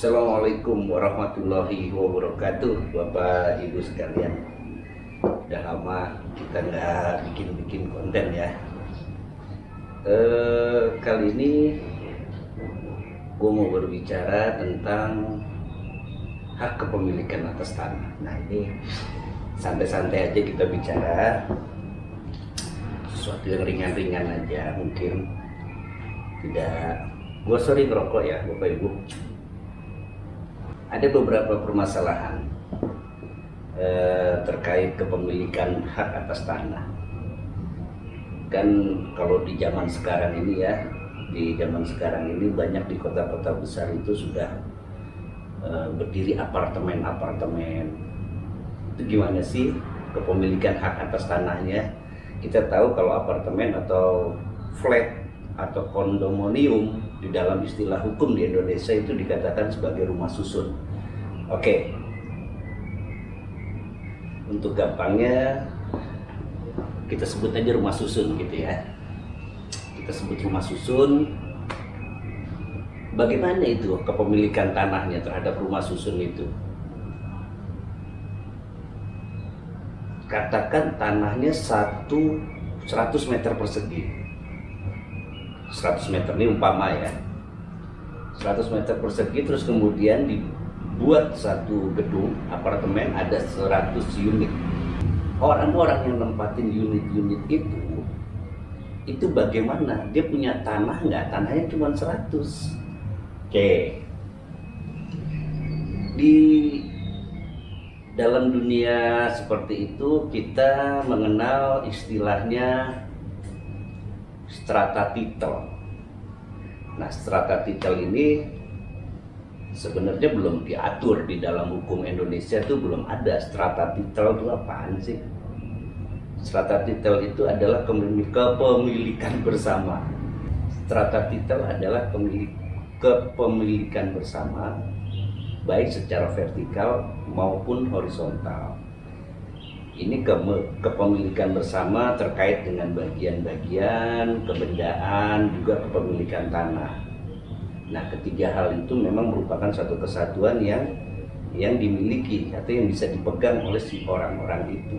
Assalamualaikum warahmatullahi wabarakatuh, Bapak Ibu sekalian. Udah lama kita nggak bikin konten ya. Kali ini gue mau berbicara tentang hak kepemilikan atas tanah. Nah, ini santai-santai aja kita bicara, sesuatu yang ringan-ringan aja, mungkin tidak. Gue sering ngerokok ya, Bapak Ibu. Ada beberapa permasalahan terkait kepemilikan hak atas tanah. Kan kalau di zaman sekarang ini ya, banyak di kota-kota besar itu sudah berdiri apartemen-apartemen. Itu gimana sih kepemilikan hak atas tanahnya? Kita tahu kalau apartemen atau flat atau kondominium di dalam istilah hukum di Indonesia itu dikatakan sebagai rumah susun. Oke. Untuk gampangnya kita sebut aja rumah susun gitu ya. Kita sebut rumah susun. Bagaimana itu kepemilikan tanahnya terhadap rumah susun itu? Katakan tanahnya 100 meter persegi. 100 meter ini umpama ya, 100 meter persegi, terus kemudian dibuat satu gedung apartemen ada 100 unit. Orang-orang yang nempatin unit-unit itu bagaimana? Dia punya tanah nggak? Tanahnya cuma 100. Oke. Di dalam dunia seperti itu kita mengenal istilahnya strata titel. Nah, strata titel ini sebenarnya belum diatur di dalam hukum Indonesia, itu belum ada. Strata titel itu apaan sih? Strata titel itu adalah kepemilikan bersama. Strata titel adalah kepemilikan bersama, baik secara vertikal maupun horizontal. Ini kepemilikan bersama terkait dengan bagian-bagian, kebendaan, juga kepemilikan tanah. Nah, ketiga hal itu memang merupakan satu kesatuan yang dimiliki atau yang bisa dipegang oleh si orang-orang itu.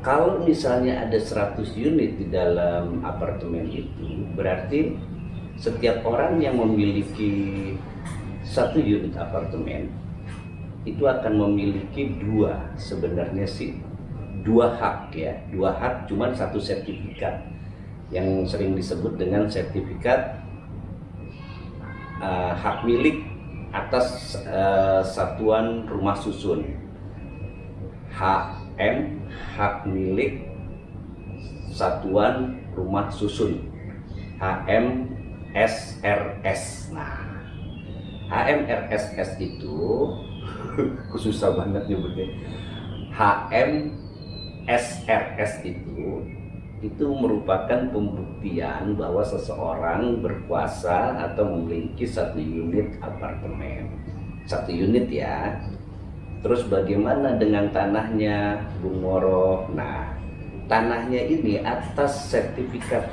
Kalau misalnya ada 100 unit di dalam apartemen itu, berarti setiap orang yang memiliki satu unit apartemen itu akan memiliki dua hak ya, dua hak, cuman satu sertifikat yang sering disebut dengan sertifikat hak milik atas satuan rumah susun, HM, hak milik satuan rumah susun, HMSRS. Nah, HMRSS itu susah banget nyebutnya. HMSRS itu merupakan pembuktian bahwa seseorang berkuasa atau memiliki satu unit apartemen. Satu unit ya. Terus bagaimana dengan tanahnya, Bung Moro? Nah, tanahnya ini atas sertifikat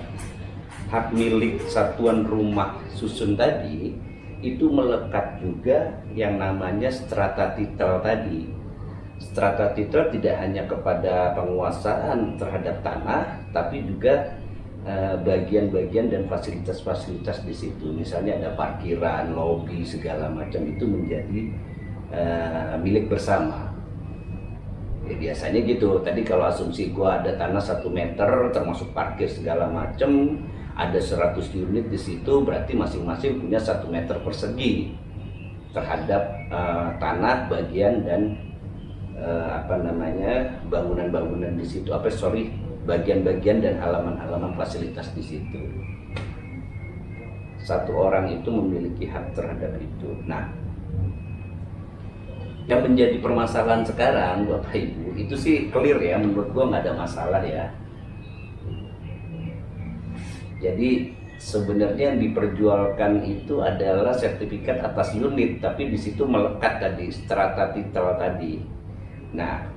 hak milik satuan rumah susun tadi itu melekat juga yang namanya strata titel tadi. Strata titel tidak hanya kepada penguasaan terhadap tanah, tapi juga bagian-bagian dan fasilitas-fasilitas di situ. Misalnya ada parkiran, lobi, segala macam itu menjadi milik bersama. Ya, biasanya gitu. Tadi kalau asumsi gua ada tanah 1 meter termasuk parkir segala macam, ada 100 unit di situ, berarti masing-masing punya 1 meter persegi terhadap tanah, bagian dan bangunan-bangunan di situ. Bagian-bagian dan halaman-halaman fasilitas di situ. Satu orang itu memiliki hak terhadap itu. Nah, yang menjadi permasalahan sekarang, Bapak Ibu, itu sih clear ya, menurut gua nggak ada masalah ya. Jadi sebenarnya yang diperjualkan itu adalah sertifikat atas unit, tapi di situ melekat tadi strata titel tadi. Nah,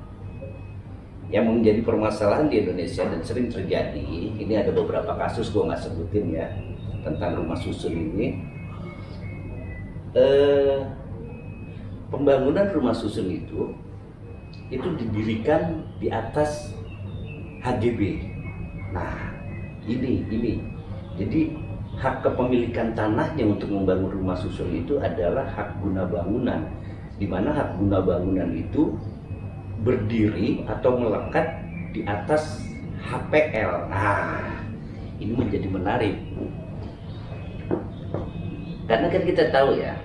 yang menjadi permasalahan di Indonesia dan sering terjadi, ini ada beberapa kasus gue nggak sebutin ya, tentang rumah susun ini. Pembangunan rumah susun itu didirikan di atas HGB. Nah, ini. Jadi hak kepemilikan tanahnya untuk membangun rumah susun itu adalah hak guna bangunan, di mana hak guna bangunan itu berdiri atau melekat di atas HPL. Nah, ini menjadi menarik. Karena kan kita tahu ya,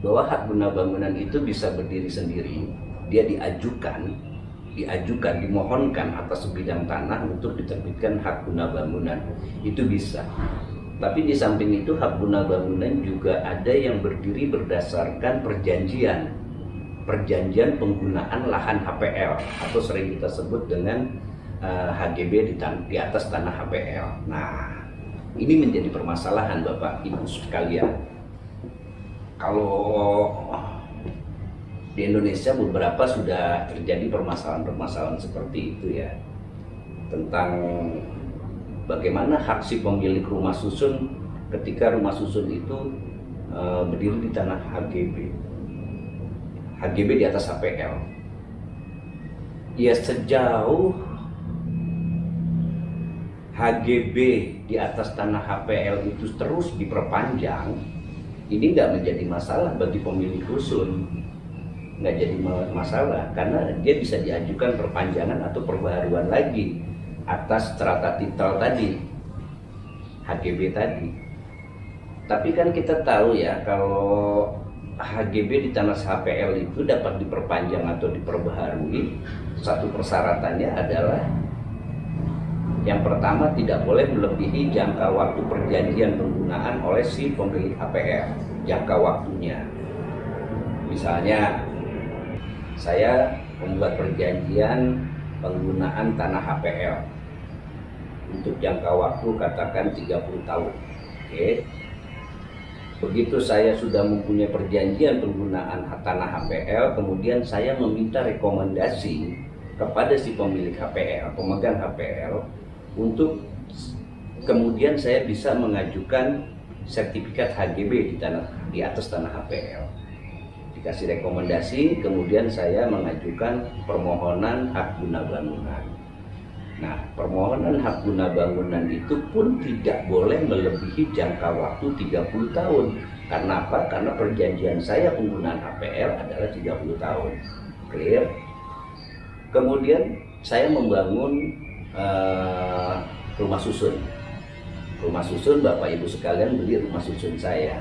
bahwa hak guna bangunan itu bisa berdiri sendiri. Dia dimohonkan atas sebidang tanah untuk diterbitkan hak guna bangunan. Itu bisa. Tapi di samping itu hak guna bangunan juga ada yang berdiri berdasarkan perjanjian penggunaan lahan HPL, atau sering kita sebut dengan HGB di atas tanah HPL. Nah, ini menjadi permasalahan Bapak Ibu sekalian. Kalau di Indonesia beberapa sudah terjadi permasalahan seperti itu ya, tentang bagaimana hak si pemilik rumah susun ketika rumah susun itu berdiri di tanah HGB di atas HPL. Ya, sejauh HGB di atas tanah HPL itu terus diperpanjang, ini nggak menjadi masalah bagi pemilik rusun, nggak jadi masalah, karena dia bisa diajukan perpanjangan atau perbaharuan lagi atas strata titel tadi, HGB tadi. Tapi kan kita tahu ya, kalau HGB di tanah HPL itu dapat diperpanjang atau diperbaharui, satu persyaratannya adalah yang pertama, tidak boleh melebihi jangka waktu perjanjian penggunaan oleh si pemilik HPL, jangka waktunya. Misalnya, saya membuat perjanjian penggunaan tanah HPL untuk jangka waktu katakan 30 tahun. Oke. Begitu saya sudah mempunyai perjanjian penggunaan tanah HPL, kemudian saya meminta rekomendasi kepada si pemilik HPL, pemegang HPL, untuk kemudian saya bisa mengajukan sertifikat HGB di atas tanah HPL. Dikasih rekomendasi, kemudian saya mengajukan permohonan hak guna bangunan. Nah, permohonan hak guna bangunan itu pun tidak boleh melebihi jangka waktu 30 tahun. Karena apa? Karena perjanjian saya penggunaan HPL adalah 30 tahun. Clear? Kemudian saya membangun rumah susun. Rumah susun, Bapak Ibu sekalian beli rumah susun saya.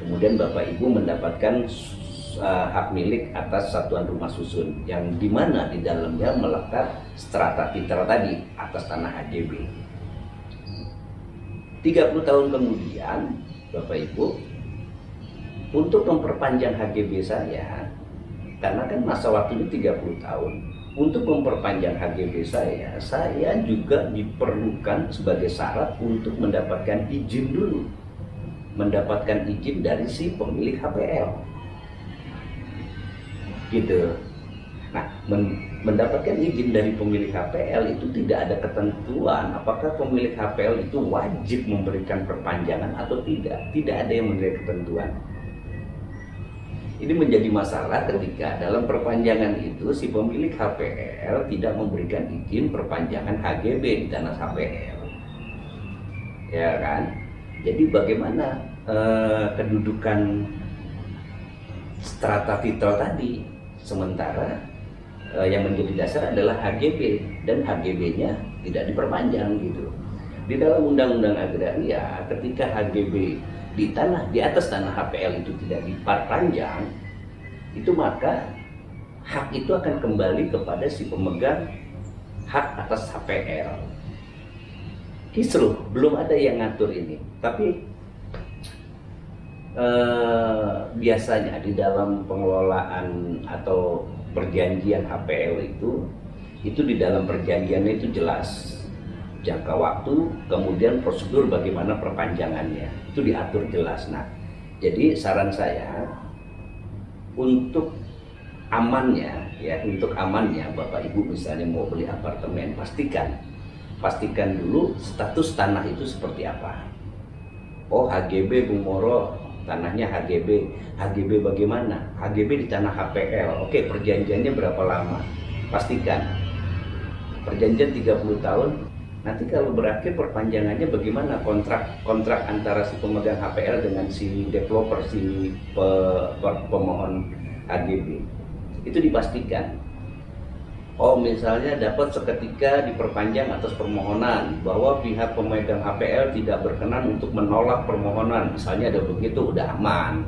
Kemudian Bapak Ibu mendapatkan hak milik atas satuan rumah susun, yang dimana di dalamnya melekat strata titel tadi atas tanah HGB. 30 tahun kemudian, Bapak Ibu, untuk memperpanjang HGB saya, karena kan masa waktunya 30 tahun, untuk memperpanjang HGB saya juga diperlukan sebagai syarat untuk mendapatkan izin dulu. Mendapatkan izin dari si pemilik HPL. Gitu. Nah, mendapatkan izin dari pemilik HPL itu tidak ada ketentuan apakah pemilik HPL itu wajib memberikan perpanjangan atau tidak. Tidak ada yang memberi ketentuan. Ini menjadi masalah ketika dalam perpanjangan itu si pemilik HPL tidak memberikan izin perpanjangan HGB di tanah HPL, ya kan? Jadi bagaimana kedudukan strata titel tadi, sementara yang menjadi dasar adalah HGB dan HGB-nya tidak diperpanjang gitu. Di dalam Undang-Undang Agraria, ketika HGB di atas tanah HPL itu tidak diperpanjang, itu maka hak itu akan kembali kepada si pemegang hak atas HPL. Kisruh, belum ada yang ngatur ini. Tapi biasanya di dalam pengelolaan atau perjanjian HPL itu di dalam perjanjiannya itu jelas jangka waktu, kemudian prosedur bagaimana perpanjangannya, itu diatur jelas. Nah, jadi saran saya untuk amannya Bapak Ibu misalnya mau beli apartemen, pastikan pastikan dulu status tanah itu seperti apa. Oh, HGB Bung Moro, tanahnya HGB. HGB bagaimana? HGB di tanah HPL. Oke, perjanjiannya berapa lama? Pastikan. Perjanjian 30 tahun. Nanti kalau berakhir perpanjangannya bagaimana? Kontrak antara si pemegang HPL dengan si developer, si pemohon HGB. Itu dipastikan. Oh, misalnya dapat seketika diperpanjang atas permohonan bahwa pihak pemegang HPL tidak berkenan untuk menolak permohonan, misalnya ada begitu, udah aman,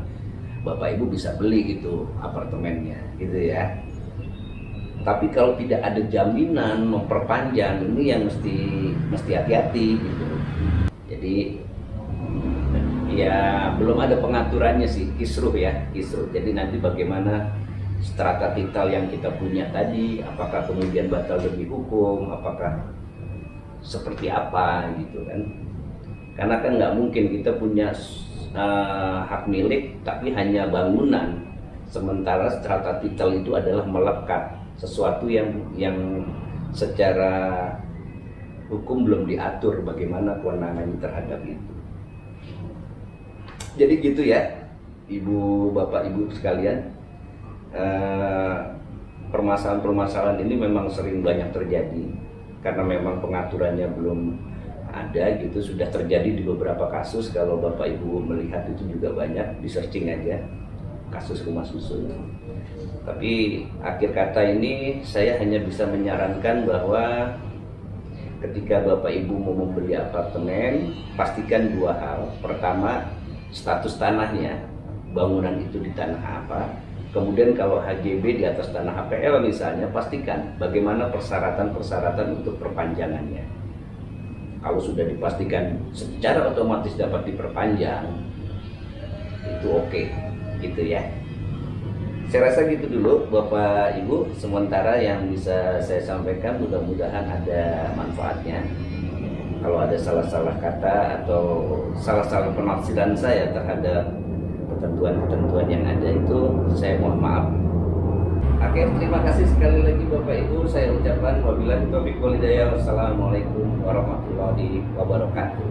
Bapak Ibu bisa beli gitu apartemennya gitu ya. Tapi kalau tidak ada jaminan memperpanjang, ini yang mesti hati-hati gitu. Jadi ya belum ada pengaturannya sih, kisruh ya, kisruh. Jadi nanti bagaimana strata titel yang kita punya tadi, apakah kemudian batal demi hukum, apakah seperti apa gitu kan. Karena kan nggak mungkin kita punya hak milik tapi hanya bangunan, sementara strata titel itu adalah melekat sesuatu yang secara hukum belum diatur bagaimana kewenangannya terhadap itu. Jadi gitu ya, Ibu, Bapak, Ibu sekalian. Permasalahan-permasalahan ini memang sering banyak terjadi karena memang pengaturannya belum ada gitu. Sudah terjadi di beberapa kasus, kalau Bapak Ibu melihat itu juga banyak, di searching aja kasus rumah susun. Tapi akhir kata ini saya hanya bisa menyarankan bahwa ketika Bapak Ibu mau membeli apartemen, pastikan dua hal. Pertama, status tanahnya, bangunan itu di tanah apa. Kemudian kalau HGB di atas tanah HPL misalnya, pastikan bagaimana persyaratan-persyaratan untuk perpanjangannya. Kalau sudah dipastikan secara otomatis dapat diperpanjang, itu oke, gitu ya. Saya rasa gitu dulu Bapak Ibu, sementara yang bisa saya sampaikan, mudah-mudahan ada manfaatnya. Kalau ada salah-salah kata atau salah-salah penafsiran saya terhadap ketentuan-ketentuan yang ada itu, saya mohon maaf. Oke, terima kasih sekali lagi Bapak Ibu. Saya ucapkan wabillahi taufiq wal hidayah. Wassalamualaikum warahmatullahi wabarakatuh.